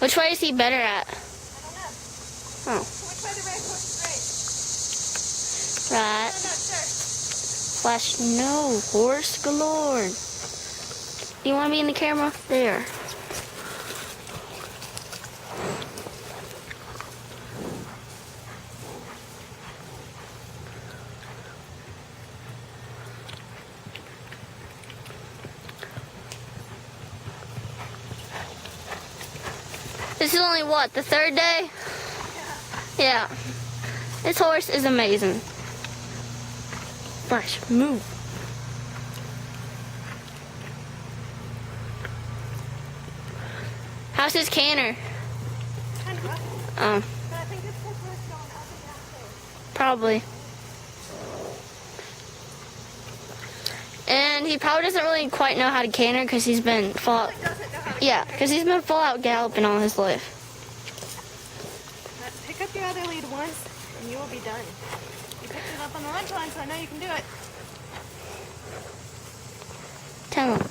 Which way is he better at? I don't know. Oh. Which way the red horse is race? Right. I'm not sure. Flash, no. Horse galore. Do you want to be in the camera? There. This is only what, the third day? Yeah. This horse is amazing. Flash, move. How's his canter? Kind of rough. Oh, But I think it's because we're going up and down too. probably. And he probably doesn't really quite know how to canter because he's been full. He doesn't know how to Yeah, canter. because he's been full out galloping all his life. Let's pick up your other lead once, and you will be done. You picked it up on the lunch line, so I know you can do it. Tell him.